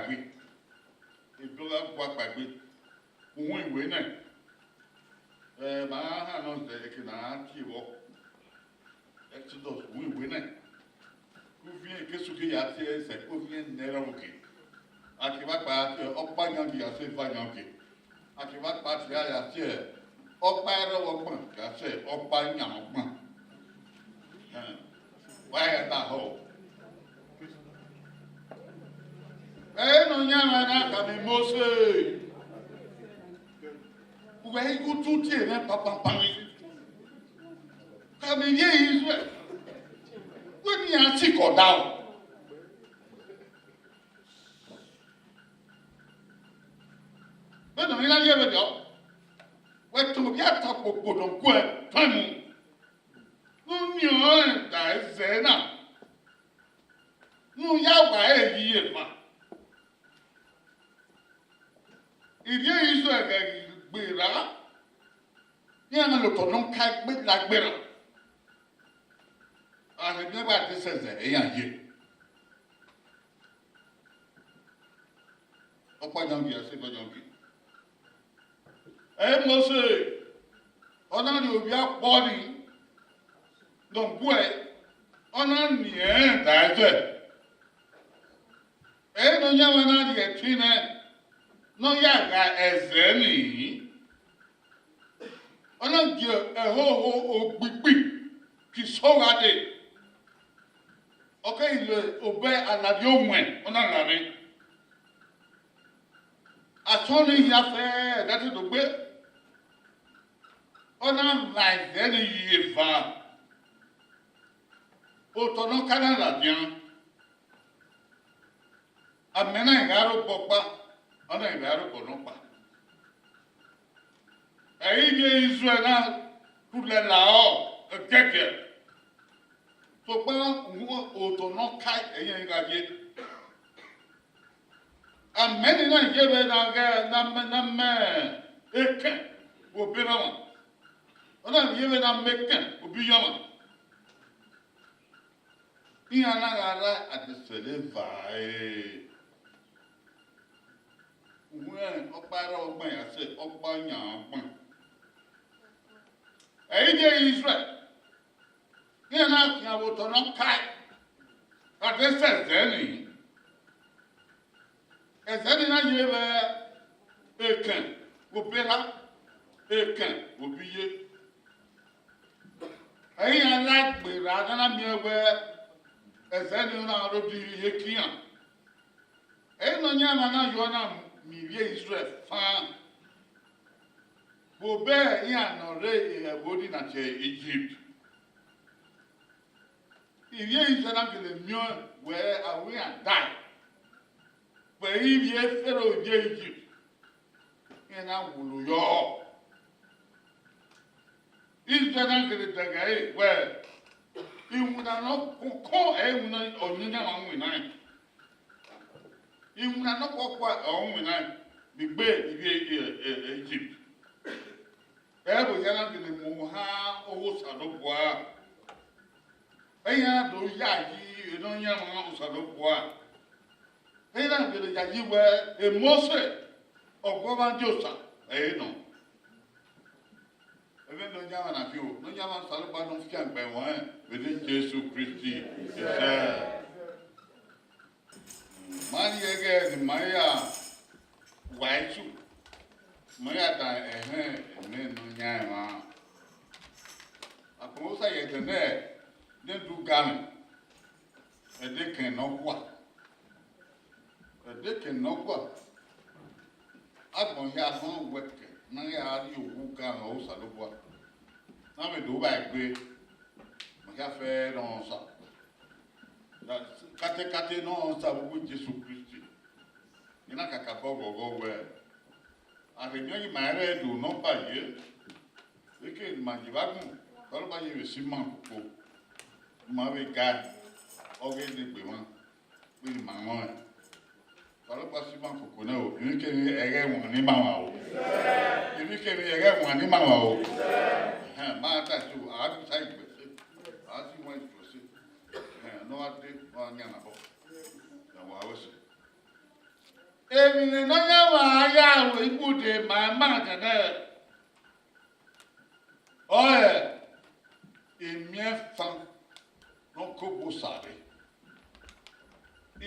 gbàgbé ìdúró gbàgbé òun ìwé náà màá hàn náà ṣe kí náà kí wọ Exodus òun ìwé náà kó fi hàn kéṣùké yà á ti ẹsẹ̀ kó fi hàn nẹ́rọ̀ òkè àkìbàgbà àti ọgbà yangi àti ìfà yangi àkìbàgbà àti àyà àti ọgbà ẹrọ ọgbọ̀n àti ọgbà yàn ọgbọ̀n wáyà dà hó. No nyama na kami Mose. Uwe ikutu tie na papa pami. Kami ye Israel. Wani anti ko down. Beno ina ye be do. We to bi ata popodo ko e panu. Nu nyo da zena. Nu ya wa e yi ma. Il y a eu ça gbéra ní àwọn olùtọ̀nù ká la gbéra àti nígbà tí sẹ̀sẹ̀ èèyàn yé ọ̀pọ̀ àjọǹgì ẹ̀sìn ìgbọ̀jọ̀ǹgì ẹ̀ Mósè ọ̀nà ni òbí àpọ̀ ni dọ̀gbù ẹ̀ ọ̀nà ni ẹ̀ dàẹ́fẹ̀ ẹ̀ ló yẹ wọn náà di ẹ̀tí náà. No yaga ezeni ona di ehoho ogbigbi ki sowade okay le obe aladi onwe ona lare atoni ya fe that do gbe ona like any yiva o tono kana la bien amena ngaro popa ọ̀nà ìbẹ̀rù kò ní pa. Èyí ni Israel náà kúlẹ̀ làọ́ gẹ́gẹ́. Tó pé òtò náà ká ẹ̀yìn ìgbàgbé. Àmẹ́ni náà yé bẹ́ẹ̀ náà gẹ́ námẹ́ ẹ̀kẹ́ òbí náà wà. Ọ̀nà yé bẹ́ẹ̀ náà mẹ́kẹ́ òbí yọ̀ wà. Ìyá náà rárá àdìsẹ́lẹ̀ fàáyé. When ọgbàrá ọgbọ̀n yà sẹ ọgbà yàn ọgbọ̀n. Èyí jẹ́ Israel. Ní ẹ̀ náà fi àwòtọ́ náà ká àti ẹsẹ̀ nìyí. Ẹsẹ̀ ní náà yé bẹ́ẹ̀ èkàn òbí ha èkàn òbí yé. Èyí yẹn lágbèrè àdáná mi ẹ̀wẹ̀ ẹsẹ̀ ní náà ló di iye kíyàn. Èyí náà nyẹ́ àmà náà yọ náà mirie Israel fan bobe ya nore ebodi na che Egypt irie Israel na kele mio we awe and die pe irie Pharaoh je Egypt ina wulu yo Israel na kele daga we iwuna no ko iwuna onyanya wa nwina ìwúna náà kọ́kọ́ ọ̀hún wìnà gbígbé ìwé Egypt ẹ̀rọ yẹn náà gbìlẹ̀ mọ̀ ha owó sàdókòá ẹ̀yìn àdó yá yí iná yẹn mọ̀ sàdókòá ẹ̀yìn náà gbìlẹ̀ yá yí wẹ́ Mósè ọ̀gbọ́nmájọ́sà ẹ̀yìn náà ẹ̀fẹ̀ ní ọjà wọn àfi o ní ọjà wọn sàlùbá ní fi àgbẹ̀ wọn ẹ̀ wẹ́dẹ́ Jésù Kristi ẹ̀sẹ̀. Mani yege ni Maria waisu Maria ta ne no nyai ma akosa yege ne du gami edeken no kwa agbon ya hon weke na ya ri owu ga o sa lo bua na me do ba gbe mo ya fe ron sa kate no sa bu Jesu Kristi ina kaka gogo we arenyo yi mare do no pa ye eke manjibagun tolo ba ye si man ko ma we ga oge de pe won pe ma won tolo pa si man ko na o ni ke ni ere won ni ma wa o ni ke ni ere won ni ma wa o ma ta su a bi sai pe a si won se no ade wa nya na bo na wa o se Èmi ni n'onye nwe aya ahụ igbute ma mmadụ na oye emie fan n'okobo sari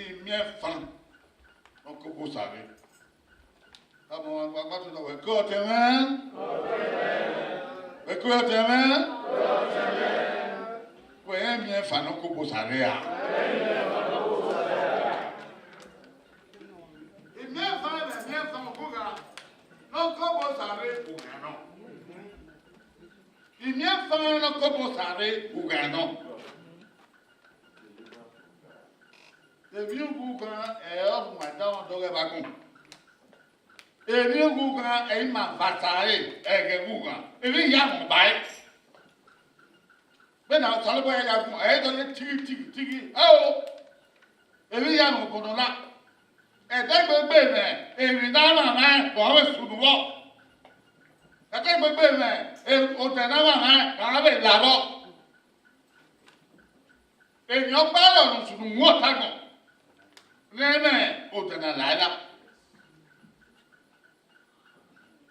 emie fan n'okobo sari amo agbatu na weko oteme we emie fan n'okobo sari a no kobo sare ugano. Ebi uguga of my down doge bagun. Ebi uguga ma vatare ege uga. Ebi ya mo bai. Be na sale boy ya mo do tigi. Oh. Ebi ya mo kono na. Gbegbe me, ebi na ma ko we suduwo. Gbegbe me, o te na ma ka be labo. Èèyàn bá lọ́rùn sùn wọ́n tágàn. Lẹ́nà o te na laila.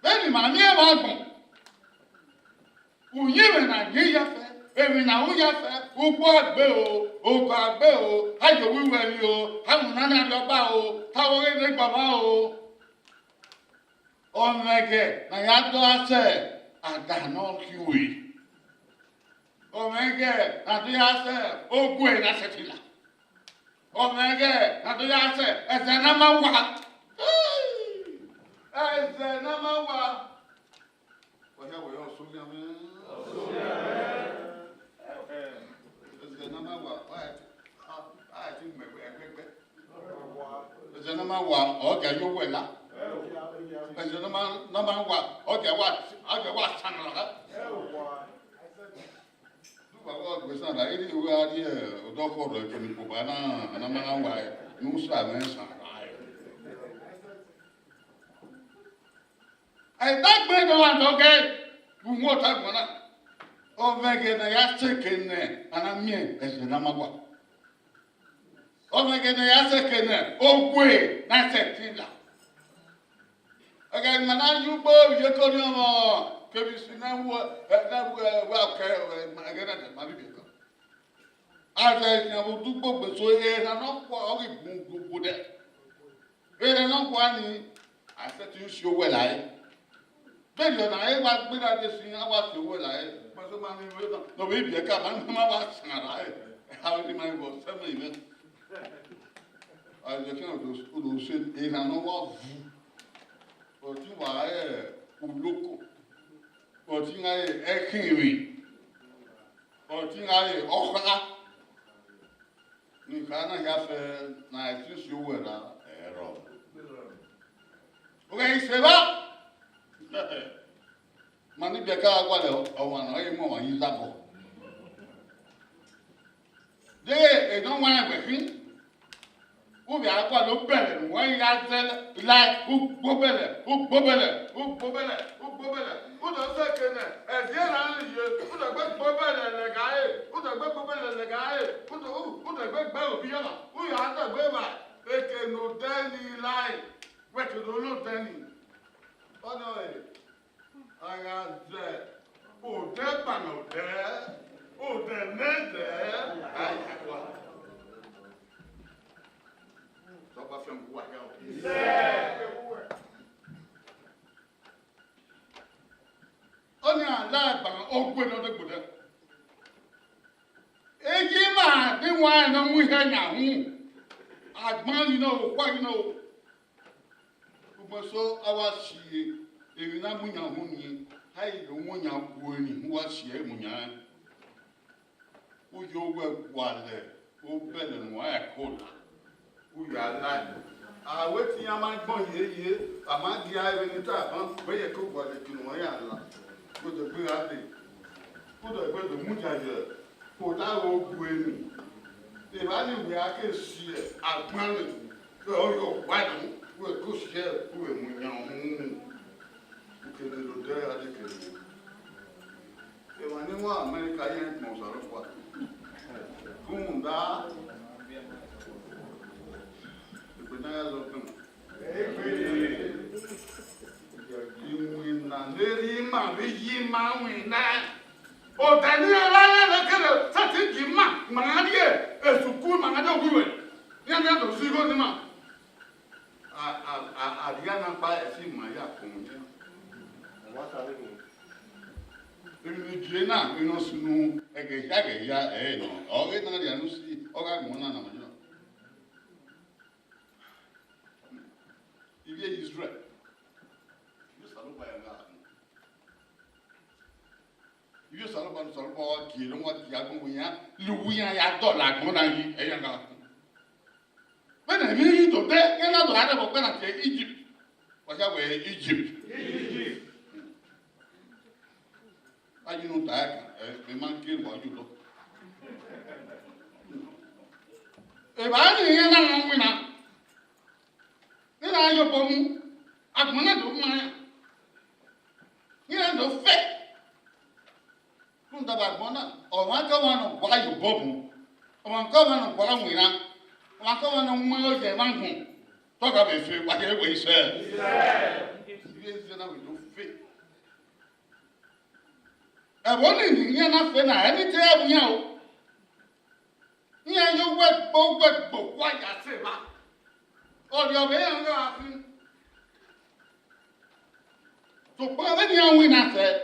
Bẹ́ẹ̀ni màá ní ẹ̀ máa gbọ̀n. Òyìn rẹ̀ nà yé yafẹ́. Èmi nà ó yafẹ́. Ugbo àgbẹ̀ o, ògùn àgbẹ̀ o, ayò wíwẹ̀ ni o, amúnádà lọ́ba o, táwọn orílẹ̀ gbàgbà o. Ọmọ ẹgẹ nà yá dọ́ àṣẹ àdànà kíwì. Ọmọ ẹgẹ nà dọ́ àṣẹ ogún ẹ̀ náà ṣẹ̀tìlá. Ọmọ ẹgẹ nà dọ́ àṣẹ ẹ̀sẹ̀ náà máa wà. Ẹ̀sẹ̀ náà máa wà. Wọ́yá wọ̀yá ọ̀ṣun yá mi. Ẹ̀sẹ̀ náà máa wà. Báyà ti mẹ̀wẹ̀ ẹgbẹ́gbẹ́. Ẹ̀sẹ̀ náà máa wà ọ̀gá yóò wẹ̀ lá. Ẹ̀sẹ̀ náà máa wà ọ̀gá wà sànàlá. Bàbá gbèsè àdá yìí ni ìwé adé ọ̀dọ́kọ̀ọ̀dọ̀ ìkànnì kòbá náà máa wà ní sùn àmẹ́sàn. Ẹ̀dàgbé náà wà lọ́gẹ́ gbùngbò tágbọ̀n náà. Ọ̀mẹ̀gẹ̀ náà yà sẹ̀kẹ̀ nẹ̀ anamíẹ̀ ẹ̀sẹ̀ náà máa wà. Ọ̀mẹ̀gẹ̀ náà yà sẹ̀kẹ̀ nẹ̀ ogwe náà sẹ̀tì là. Ọ̀gẹ̀ náà yóò gbọ́ ìyẹ́kọ́ ní ọmọ kébì sí náà wọ ọ̀kẹ́ ẹ̀gẹ́ náà tẹ̀ máa bíbí kan. Àti ìyàwó dúgbò gbèsò ẹ̀ náà pọ̀ ọ̀gẹ̀ gbogbo dẹ̀. Ẹ̀ náà pọ̀ á ní àṣetì ń ṣe owó ẹ̀ láyé. Bẹ́ẹ̀ni ọ̀nà ayé wa gbé dáadé sí i, àwa fi owó láyé. Pẹ̀sẹ̀ máa ní ìwé náà. Lọ́wọ́ ibi ẹ̀ka máa ń wá sàn láyé. Àwọn ẹni máa ń bọ̀ sẹ́mi ìwé. Àjẹkẹ́ òdòṣe ìlànà wà vù. Ọ̀tí wà ẹ̀ olóko. Ọ̀tí wà ẹ̀ ẹ̀kìnrì. Ọ̀tí wà ẹ̀ ọ̀kọ́lá. Nǹkan náà yà fẹ́ náà ẹ̀ tí ń ṣe owó ẹ̀ la ẹ̀rọ. Òkè ìṣèlú. Mani beka agwale ọwana onye mụ ọwa yi zapọ. De edon wa egbefi. Ubi agwale o bẹ̀rẹ̀ nu wọ́n ya zẹ́ láì ugbóbẹ̀lẹ̀. Udo ṣe kene ẹ̀dí ẹ̀rọ ń yẹ. Udo gbé gbóbẹ̀lẹ̀ lẹ̀gáyé. Udo gbé gbé òbí yọ̀nà. Uyo àtẹ̀gbé bà. Eke nù dẹ́ni láì. Wẹ̀kẹ̀ nù ló dẹ́ni. Ọ̀nà ẹ̀. Aya zẹ, òde gbàgbà òde nẹ́ẹ̀dẹ́, ayàwó. Sọ́kà fẹ́ nkú wáyà o. Ó ní àlá àgbà ọgbẹ́ náà dẹ́gbọ̀dẹ́. Èyí máa díwọ̀n ẹ̀ náà mú ihe nyàhún. Àgbọ̀n yìí náà ò kọ́ yìí náà o. Gbogbo so àwa sì yé. Èmi náà mú yàn hún ni, ayi ló mú yàn kú ni, wá sí ẹ̀ mú yàn. Ó yọ owó ẹ̀kú alẹ̀, ó bẹ̀rẹ̀ nù ẹ̀ kó la. Ó yọ aláì. Àwẹ̀ tí a máa ń gbọ́n yéye, àmọ́ di ayé ní tá a bá ń bẹ́yẹ kó gbọ́dọ̀ kí wọ́n yà la. Kó tó gbé adé, kó tó gbé tó mú jàjẹ, kó táwọn ogun ẹni. Ìbáni ìwé aké sí ẹ̀ àgbọ̀n rẹ̀, ó yọ wádùn, ó kó sí ẹ̀ kó èmú yàn hún. Kele lo dɛ adi kele. Ewa ni wa Amerika yɛn kpɔn sɔrɔ fɔ. Kun da. Ìpè náà yà lọ kàn. mawe na o dani ala na kele sati di ma manadie esuku manade wiwe nyanya do sigo ni ma adia na pa esi ma ya komunye wa ta le ni emi die na ino sunu ege ya no o ge na dia no si o ga mo na na ma no ibi Israel you saw about Salvador, Killing what Yaguya, Louia, Yadola, Monagi, Ayanga. When I mean you today, you're not out of when I say Egypt. What's that way, Egypt? Egypt. I do not that, a man kill what you look. If I didn't know winner, then I your bomb, I'm not doing my. You have no faith. Ndabagona omaka wana kwa yubobu omaka wana kwa mwina omaka wana mwe je mangu toka be fe wa je we se na we do fe e woni ni nya na fe na eni te abunya o nya yo gbo kwa ya se ma o ri obe yan yo afin to pa be ni awin na se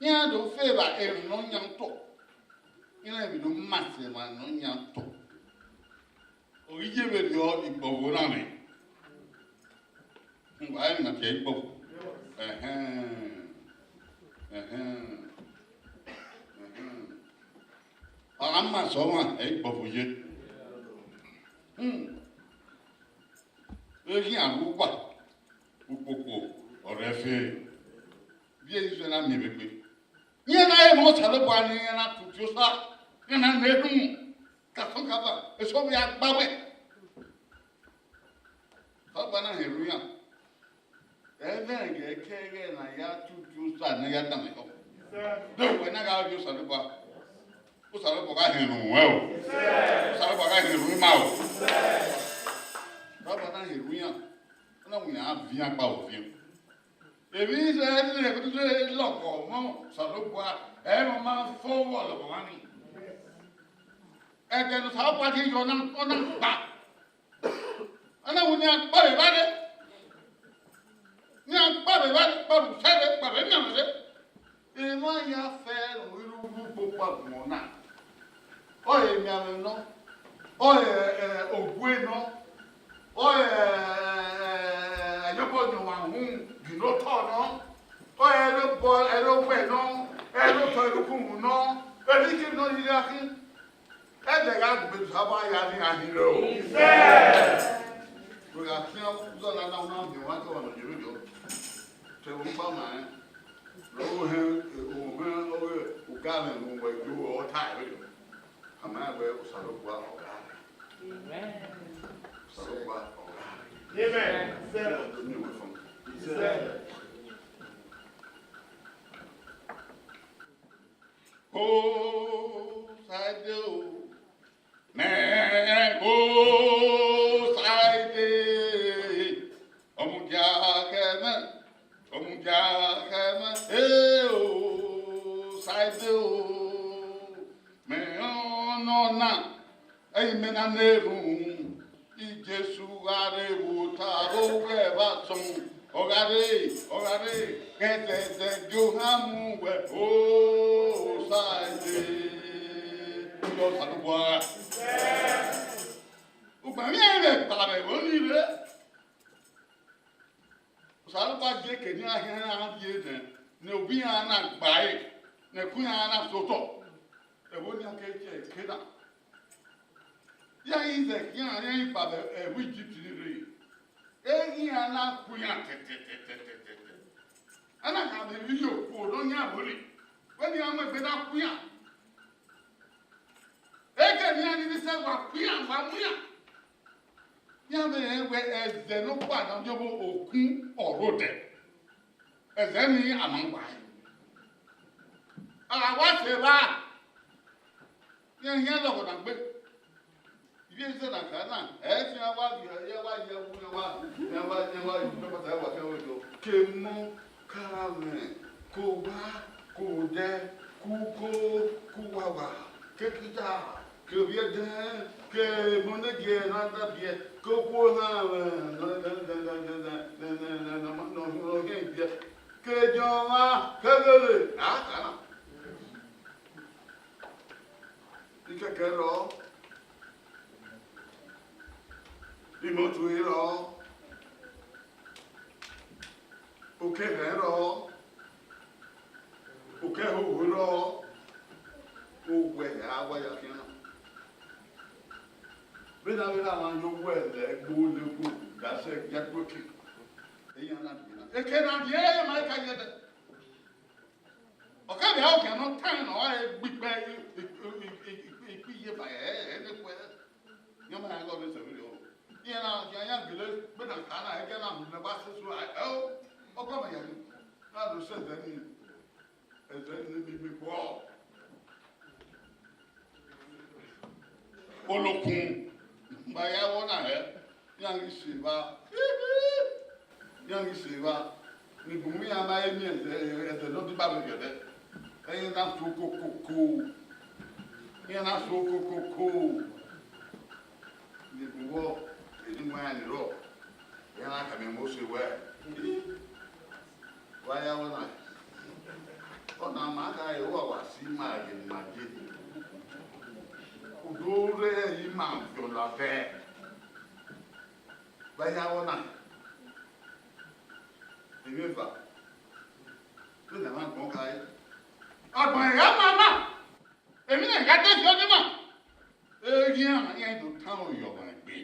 nya do favor e no nyanto nya bi do mate ma no nyanto o ije be do igbowo na me ngwa na ke igbowo amma so ma e igbowo je e yin awu pa upoko orefe bi e zo na me be Yana mo salo bani yana tutusa yana nedum kason kaba eso bi agbawe bana heruya ebe kege na ya tutusa na ya dame ho do we na ga jo salo ba o salo ba ga henu we o salo ba ga henu ma o bana heruya na wi na avia pa o vi Ebi se ele ko se loko mo salopwa e mo ma fowo lo wani e de no sa pa ti yo na ona pa ana woni a pa be bade ni a pa be bade pa bu se le pa be na se e mo ya fe lo iru bu pa mo na o e mi ame no o e ogwe no o e ayobo no wa hu no tono o ero bo ero we no ero to ero kumu no eri ki no ri akin e de ga gbe saba ya ni ahiro o ga fi o zo la na una mi wa ko no jiru jo te o pa ma lo he o ga me no we ju o ta e ama we o sa lo gba o ga amen sa lo gba o ga amen Oh, I do. Man, oh, I did. Omuja kema, oh, I do. Man, no, na. Amen, I never. Ijesu are wuta o we ba son. Ogare, kete Johamu we o saide. Yo salwa. O ba mi ere pare woni re. Salwa je ke ni ahia na die den. Ne obi an na gbae, ne kun an na soto. E woni akeje keda. Ya ize kian ya ipa be wi jitiri. Ehi ana kuya tete. Ana ka be video ko do nya bori. We ni ama be da kuya. Ege ni ani se wa kuya wa muya. Ya be we eze no pa na jobo okun orode. Eze ni amangba. Ala wa se ba. Yen lo ko na gbe. Ibi na kana e ti wa bi ye wa ye wu wa pe pata wa ke o do ke mo karame ko ba kude, kuko, kuwawa, kekita, kebiede, ke monege nada bie, kokuha, no bie, ke joma, kegele, kana. Ike kero, imotu iro, oke kero. Oke hulo ogwe agwa ya kina bena man yo wele gbole ku da se jagboki eyan na bina e ke na die e ma ka yede o ka bi ha o ke no tan no e gbigbe ipiye ba e ne ko yo ma ya go be se bi o ye na ya gele bena kana e ke na mu ne ba se so o ko ma ya ni na do se ni olókun báyàwó náà ẹ yàrá ìṣèwà nìbùnmí àmà ẹni ẹsẹ lọdún bá mi gẹdẹ ẹyin náà so kókókó nìbùwọ èdè mọ ẹni rọ yẹn náà kàmí mo ṣe wẹ báyàwó náà. Ona maka ewa wasi magi magi. Udore yi ma viola ve. Baya ona. Emeva. Tuna ma kon kai. Agbon ya mama. Èmi na ga te jo ni ma. Eyan yen do kan oyo ma gbe.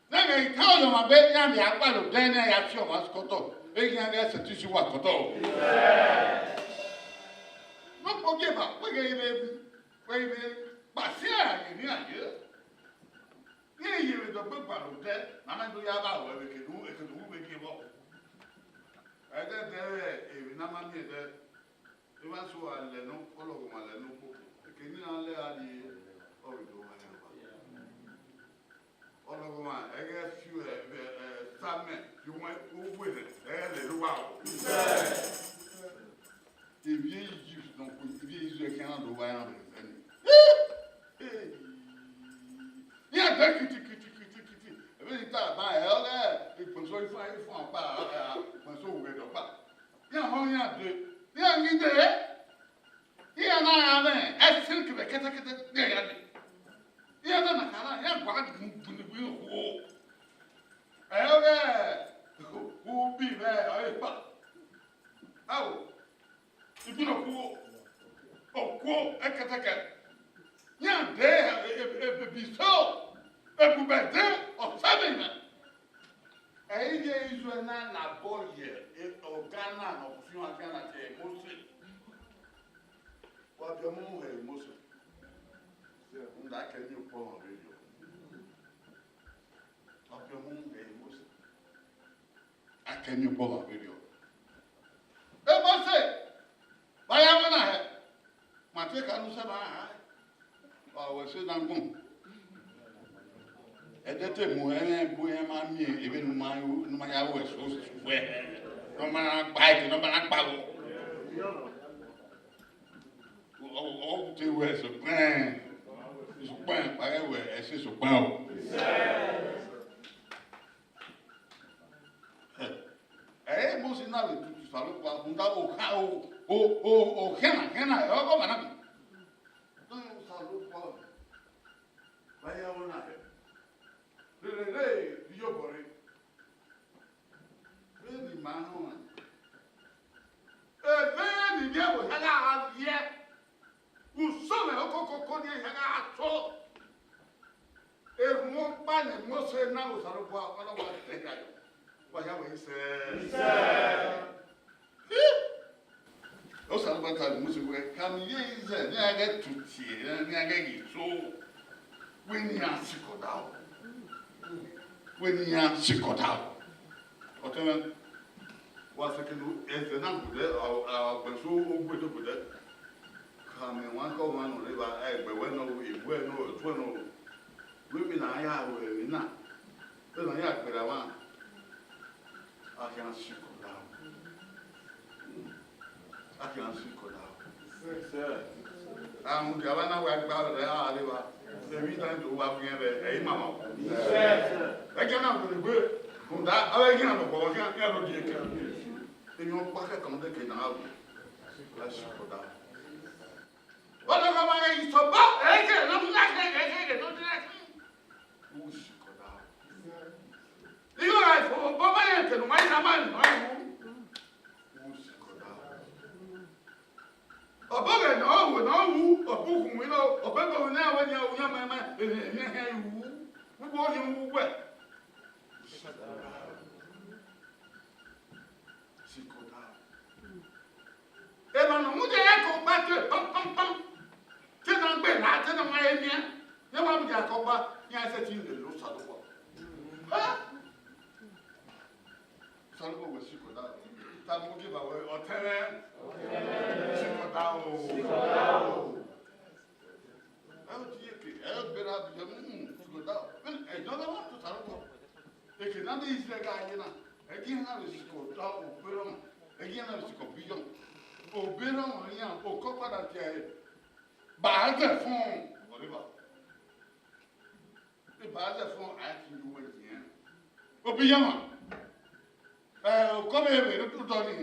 Na ga kan oyo ma be yan bi apa lo den na ya fi o ma skoto. Eyan ga se tu si wa koto. No pogeba, we pasia ni aye. Ni yiri do gbe gba lo de, na ma do ya ba we ke du we ke bo. E na ma mi de. E wa so ale no ologo ma le no po. Ke ni ale ali o do ma ya ba. Ologo ma e ga fiu samen, you want go with it. Le wa. Ebi yi donc ebi yi e kan do wa ya be ni ya da kiti ebi ta ba e o le iposo ifun apa iposo we do pa ya ho ya de ya ngi de ya na ya be e sin ke kete de ya de ya na kala ya gwa du ni bi ho e o le u bi be ai pa au ibino ku eketeke nya de biso ebubede osabina eje izo na boye ogana no fiun agana te mose wa bi mu he mose se unda ke ni po radio wa bi mu he mose akenyu po radio e mose baya wana he mate ka nu se ba ha o we se dan gun e de te mu ene bu e ma mi e be nu ma ya we so we no ma na gba e no ma na gba o te we so pan pa e we e se so pan o mo si na le tu salo pa bunda o ha o kena e o ko mana bi don o salo pa baya wona le yo bore ni ma ho ni dia bo hala ye u so me o ko ni hala so mo pa ni mo se na o salo pa ala wa te ka yo baya we se o salo pa ta mo se we kan ye ze ni aga tuti ni aga gi so we ni asikoda o teme wa se ke no e na bude a penso o bude bude kame wan ko wan no le ba e gbe we no to no we mi na ya we mi na pe na ya pe ra wa a kan asikoda I can see Koda. I'm Gavana White Ballad, Aliva. The reason to walk in a mamma. I cannot be good. I can't go, I can't get in your pocket on the canal. Let's go down. What am I so bad? I can't look like who's go down. You are for Baba and my man. Who's go down? A bugger, no, a book, we know, a pepper now when you're young man, who was you wet? Eba no muje yako batwe pam pam tena ngbe na tena maemia ne wa muje akoba nya se tin de lo sado ko ha sado ko siko da ta mu ge ba we otere siko da o ti ke bera bi siko da ben e do na wa to sado ko e ke na di se ga yena e ki na siko da o pero e ki na siko bi yo obìnrin ọ̀yàn òkọ́ padà tẹ̀ bàázẹ̀ fún ọ̀rẹ́bà bàázẹ̀ fún àti ìwé ìyẹn obìnrin wọn òkọ́ bẹ̀rẹ̀ ní tútọ́ ni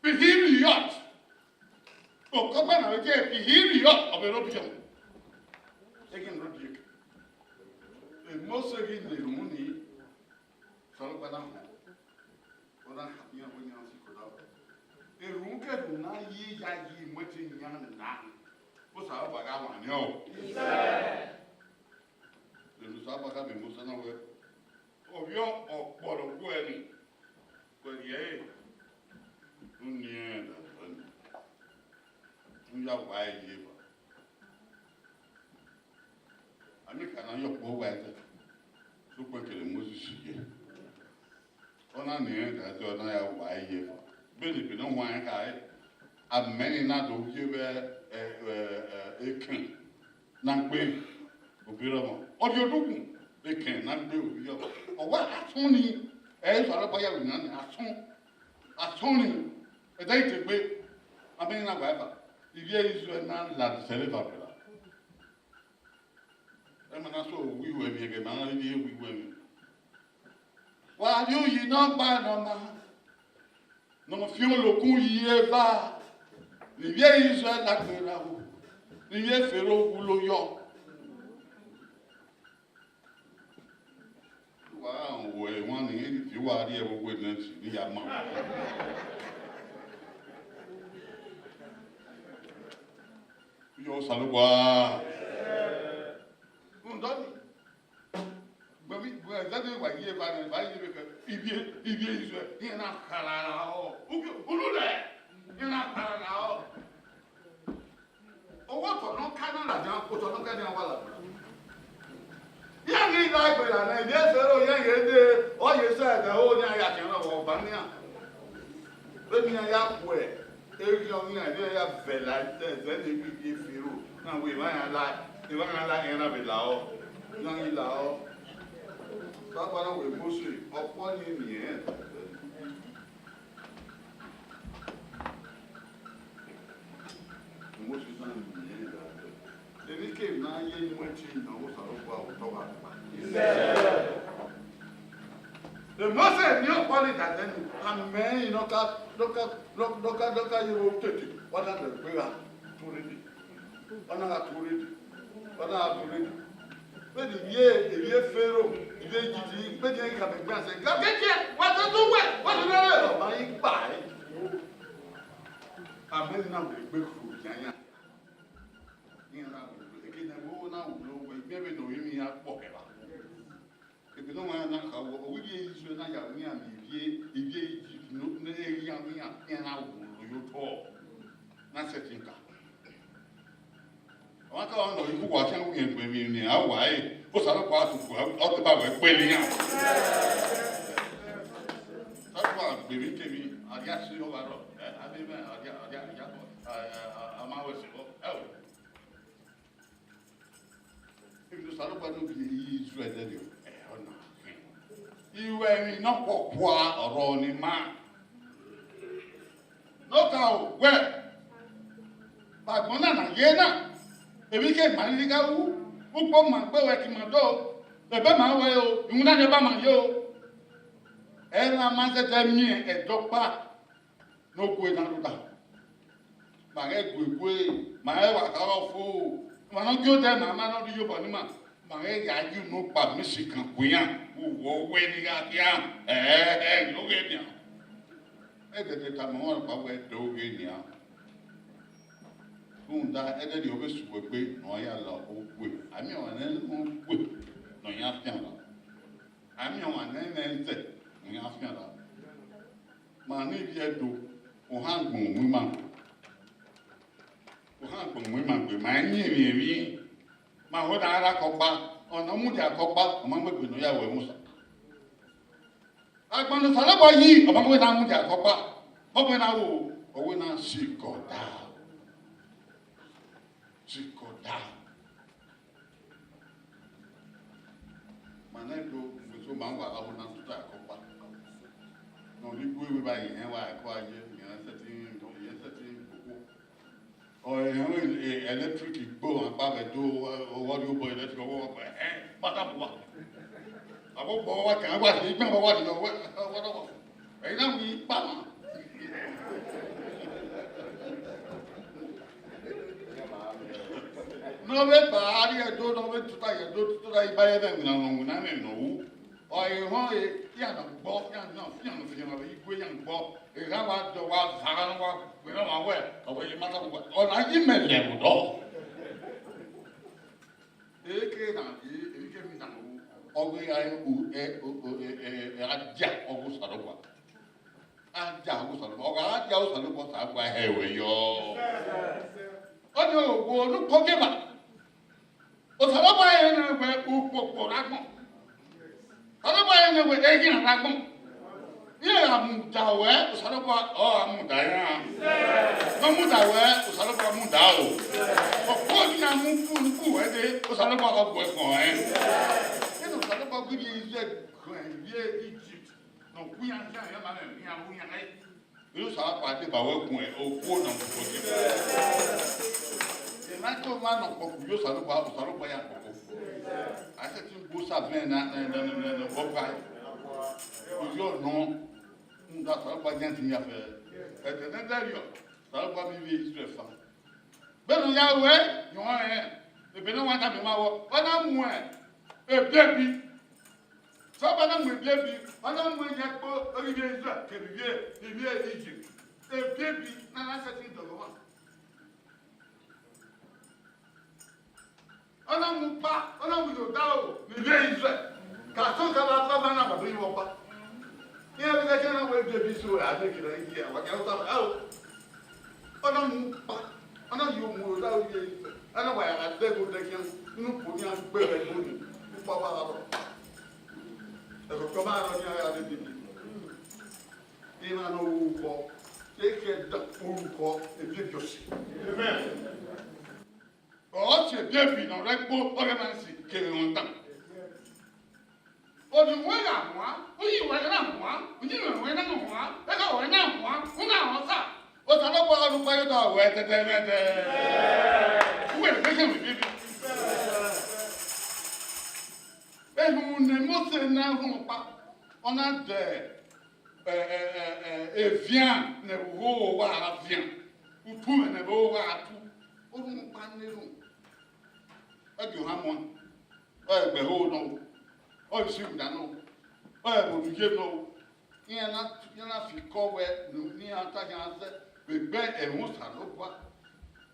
pìhìrì yọt òkọ́ padà tẹ̀ pìhìrì yọt ọ̀bẹ̀rẹ̀ obìnrin wọn ẹgbẹ́ ní ọdún yìí èmọ́sẹ̀gì nìlú ní sọ̀rọ̀ padà hàn. Ona hapia wanya sikoda. Erunke na yi ya yi mwete nyana na. Bo sa ba ga wa ni o. Ise. Le sa ba ga me mo sana we. O yo o poro ku eni. Ko ye. Unye da ban. Unya wa yi ba. Ami kana yo po wa ta. So ko kele mo si ye. Ona ne da to na ya wa ye fa be ni no wan ka e ameni na do ye be ekan na gbe obiro mo o bi odukun ekan na gbe obiro o wa atun ni e so ro boya na ni atun ni e dai te gbe ameni na gba ba ibi isu na la sele ba bela e ma na so wi we mi ge ma na ni wi we mi wa yu yi no gba no ma no fi olokun yi e ba ni bi isu la gbera o ni ye fero wu lo yo wa wo e won ni ti wa ri e wo na ti ni ya ma yo salugwa undoni babi zade wa ye ba na ba ye be ibie isu ni na kala o ulule ni na kala o owo to no kana la jan ko to no kana wa la ya ni la gbe la na ye se ro ye de o ye se de o ni aya kan ro ba ni a be ni aya ku e eri o ni aya ya be la de ze ni bi firu na we ma ya la era be la o na ni la o Baba na we mostly ọ̀pọ̀ ni nìyẹn. Mostly na nìyẹn da. Ebi ke na ye ni wọ́n ti na o sọ̀rọ̀ fún àwùjọ wa pa. The mostly ni ọ̀pọ̀ ni dàdé ni àmẹ́ iná ká lọ́ka yẹ wo tètè wọ́n náà lè gbé wa torí di wọ́n náà torí di wọ́n náà torí di. Bẹ́ẹ̀ni ìyé fẹ́rò ìyé jìjì bẹ́ẹ̀ni ẹ̀ka bẹ̀gbẹ́ àṣẹ gàgẹ́jẹ́ wọ́n tó tún wẹ̀ wọ́n tó lọ́rẹ́ ọ̀bá yín gbà ẹ́. Àmẹ́ni náà wòle gbé kúrò yányá. Ní ẹ̀rọ àwọn ìlú èké náà wọ́n náà wòle owó ẹgbẹ́ bẹ́ẹ̀ náà oyún yá pọ̀ kẹ̀lá. Èké náà wọ́n náà kà wọ́ owó yẹ ìṣúná náà yà wọ́n yà mí ìyé jìjì ní ẹ̀rí yà wọ́n yà náà wòle yóò tọ̀ náà sẹ̀tì nkà. Àwọn akọ́ ọ̀nà ìkú wà kí wọ́n yẹn pẹ̀lú ní àwọ̀ ayé ó sàrọ̀ pa àtùkù ọ̀tí bá wẹ̀ pẹ̀lú yàn. Sọ́kùn àgbèmí tèmi àdíá sí ọba rọ̀ àbíbẹ̀ àdíá àmáwẹ̀sẹ̀ lọ ẹ̀wọ̀. Ibi tó sàrọ̀ pa níbi èyí ìṣú ẹ̀dẹ́ ni ọ̀nà. iwe no kwa oro ni ma no ka we ba gbona na ye na ebi ke ma ni ga wu upo ma gbe we ki ma do e ba ma we o ìwúna de ba ma ye o e na ma se te mi e do pa no ku na do da ma ge gwe ma e wa ka ro fu ma no jo de ma no di yo bo ni ma ge ya ju no pa mi si kan ku yan wo we ni ga dia no ge ni e de ta mo pa we do ge ni a Unda ede di obe suwe pe no ya la o kwe ami o ne o kwe no ya fian la ami o ne nte no ya fian la ma ni bi edo o han gbon mu ma pe ma yin mi ma ho da ara ko pa ona mu di akopa o ma gbe no ya we musa agbonu sala bo yi o ma gbe na mu di akopa mo gbe na wo o we na si ko da Chikoda. Manendo mwezo mangwa awo na tuta akopa. No ni gwe ba yen wa ko aye yen setting koko. O yen electric gbo apa be do o wo bo electric wo ko pata bo. Abo bo wa kan wa ni gbe wa ni wo. E na mi pa ma. No ve ba ari do no ve tuta ye do tuta i ba ye be na me no o e ho e ya na bo ya na fi na be igwe ya gbo e ga wa do wa za ga wa we na wa we o we ma ta ko o na yi me le mo do e ke mi na mo o we ya aja o go sa do wa aja o sa do o ga aja o sa do ko sa gwa he we yo o ni o wo nu ko ke ba o sala ba ye na we upopo ragbon sala ba ye na we egi na ragbon ye amu da we o sala ba o amu da ya no mu da we o sala ba mu da o ko ni na mu ku we de o sala ba ko ko e no sala ba ku bi je ye Egypt no ku ya ya ma na ya mu ya ai yo sala ba de ba we ku e o ku na ko ji Nato mano ko yo salu ba ya ko. Ase tin go sa ben na bo pa. Yo no nda salu ba jan tin ya fe. E te na dario. Salu ba mi vi Israel fa. Be no ya we, yo e be no wa ta be ma wo. Ona mu e baby. So ba na mu baby. Ona mu ya ko ori bi Israel ke bi Egypt. E baby na na sa tin do lo. Ona mu pa, ona mu yo da o, ni le Israel. Ka so ka ba pa na ba bi wo pa. Ni e be ke na we be so a de ki na yi wa ka ta o. Ona mu pa, ona yo mu da o ye. Ana wa ya de go de ki nu po ni an gbe re go ni. Ku pa ba ro. E ko ma ro ni ya de bi. Ni ma no u ko. E ke da u ko e bi jo si. Amen. O che debi no rekpo o ge man si kere won tan o di won na wa o yi wa na wa o ni na wa na wa e ka wa na wa o na o sa o sa lo pa ru pa yo do we te we de ke mi bi e mu ne mo se na hu pa ona de vient ne wo wa vient ou tout ne wo wa tout o mu pa ne ru Egu hamon. O be ho no. O si da no. O bo du je no. Yen na fi ko we no ni ata gan se be be e ho sa lo kwa.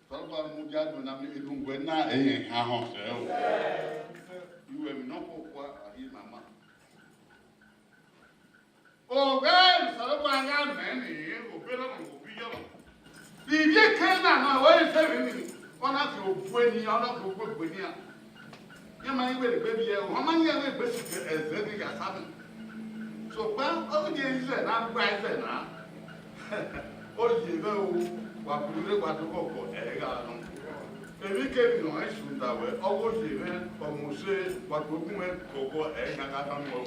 So ba mu ja do na me edu ngwe na e ha ho se o. You em no ko kwa ahi mama. O ga so ba ga me ni o be na mo bi yo. Bi bi ke na na we se ni. Ona fi ofu ni ona fi ofu ni a ye ma iwe le baby e o ma ni e be si eze ni ga sa so pa o di ize na gba ize na o ye be o wa buru le wa do ko e ga no Ebi ke no ai sunda we owo je me omo se wa ko ku me koko e na ka tan mo.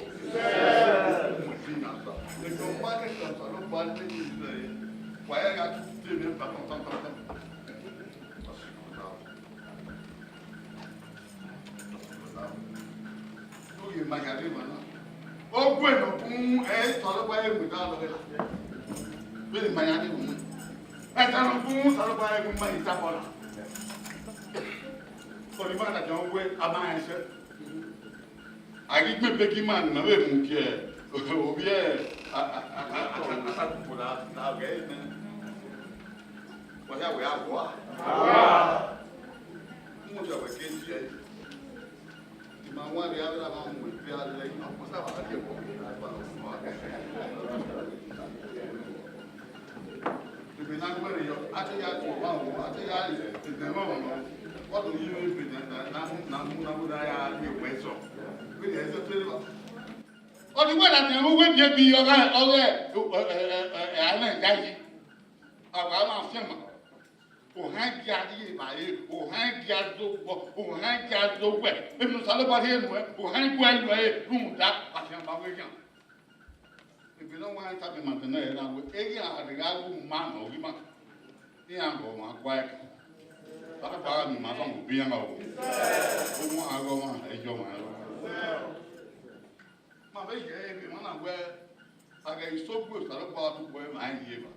Mo ti na sa. E ko pa ke sa no ba te ni se. Wa ya ga tu te me pa pa pa pa. O ye ma ya ni ma na. O gwe no kun e so lo pa e mu da lo ke la. Be ni ma ya ni mu. E ta no kun so lo pa e mu ma ni ta ko la. Kori mana jọ we ama ese agi gbe begi man na we mu ki e obi e ata ku na ge ne wa ya we agbo mo ja we ke ti e ti ma wa ri ara ma mu bi ara le ko sa ba ke ko ti bi na gbe yo ati ya ko ba wo ati ya ti de mo no. What do you mean with that? Namu you went so. With the answer, oh, the one that you went be your guy, oh, I guy. I'm a oh, hang Gadi by you, oh, hang Gado, oh, hang Gado wet. If you saw about him, oh, hang way, room that, I can't buy again. If you don't want to have him at the night, I will the guy who man or him. Yeah, I'm going quiet. Apa para ni masa mo bi yang o. O mo ago ma e jo ma. Ma be je bi ma na we aga iso bu sa ro pa tu bo ma ye ba.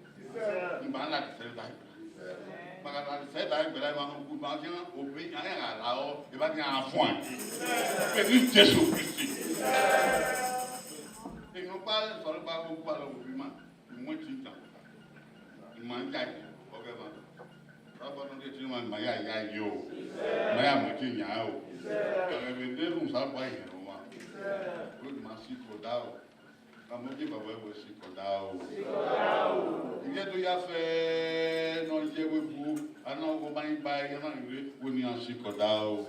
Ni ba na ti se dai. Ma ga na se dai be la ma no ku ma jan o bi ya ya la o e ba ni a fun. Pe ni Jesu Christi. E no pa sa ro pa ko pa lo bi ma. Mo ti ta. Ni ma ja o ge ba. Apa nanti cuma maya yo, maya mungkin nyau. Kalau benda rumah baik rumah, itu masih kodau. Kamu kita bawa masih kodau. Ia tu ya fe, non je bu, anak kau main baik, anak ini punya masih kodau.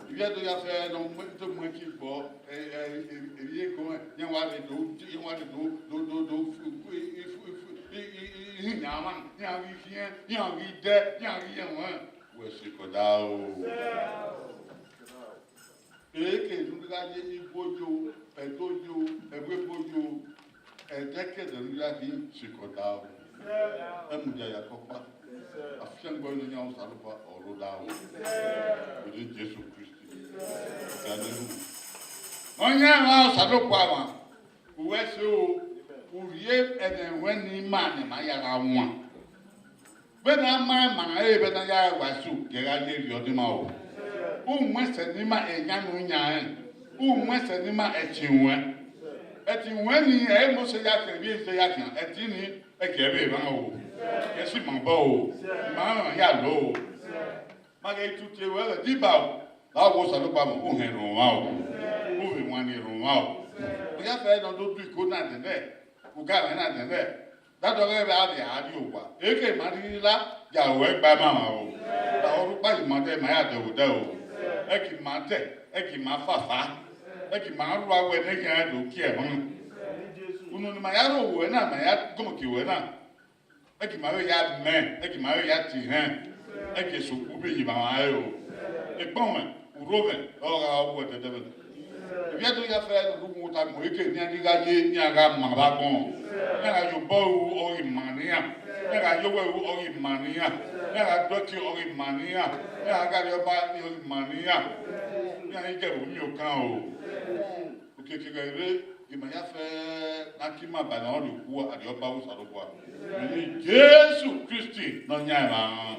Ia tu ya fe, non itu mungkin bo, ia kau yang wali tu, Yaman, Yavi here, Yavi there, Yavi Yaman. Where's the Kodao? Eke, Lugaji, Bojo, a Dojo, a Webojo, a decade of Lagi, Sikodao. Mujaya Copa, a film going in your Salva or Rodao. Within Jesus Christ. On your house, Salopa, who was so. Uye and when ni man ma ya ga won be na ma e be na ya wasu ke ga le yo di ma o mo se ni ma e nya no nya en mo se ni ma e tinwe ni e mo se ya ke bi se ya kan e ti ni e ke be ba o e si mo ba o ma ya lo ma ge tu te we di ba o la wo sa lo pa mo o hen ro wa o be wan ni ro wa o ya fe no do du ko na de de Uga na de de that do be adi owa eke marila ya we gba ma o ta orupa yi mo de ma ya de o de o eki ma te eki ma fafa eki ma ru awe ne kan do ki e mo unu ni ma ya ro we na ma ya gomo ki we na eki ma we ya me eki ma we ya ti hen eki so ku bi yi ba wa e o e pon uro be o ga o de de Via do ya fe lu mu ta mo ike ni ani ga ye ni aga ma ba kon. Ya ga yo bo o imania. Ya ga yo we o imania. Ya ga do ti o imania. Ya ga yo ba ni o imania. Ya ni ke o mi o kan o. O ke ga ire ima ya fe na ki ma ba na o lu ku adi o ba wo sa lo kwa. Ni Jesus Christ no nya ma.